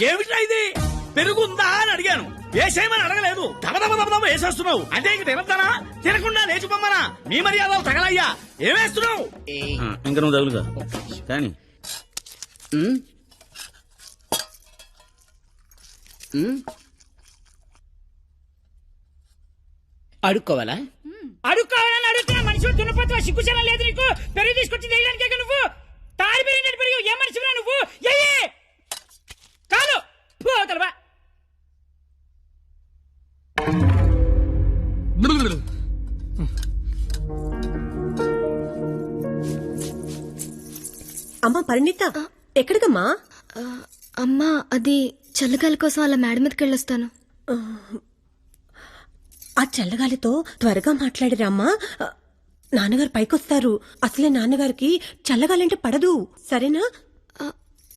ఏమిటా ఇది? పెరుగుందా అని అడిగాను, వేసేయమని అడగలేదు. దబదబ వేసేస్తున్నావు అంటే ఇంక తినద్దానా? తినకుండా లేచిపోమ్మనా? మీ మర్యాదలు తగలయ్యా. ఏమేస్తున్నావు? ఇంకా నువ్వు తగులుగా కానీ అడుక్కోవాలా? అడుక్కోవాలని అడుగుతున్నా. మనిషి దున్నపోతున్నా, సిగ్గుచనం లేదు నీకు? పెరుగు తీసుకొచ్చి వేయడానికే నువ్వు తాడి పెరిగినట్టు పెరుగు. ఏ మనిషిరా నువ్వు? చాలు పోతలవా. అమ్మా పరిణిత, ఎక్కడికమ్మా? అమ్మా, అది చల్లగాలి కోసం అలా మేడ మీదకి వెళ్ళొస్తాను. ఆ చల్లగాలితో త్వరగా మాట్లాడిరామ్మా. నాన్నగారు పైకొస్తారు. అసలే నాన్నగారికి చల్లగాలంటే పడదు. సరేనా?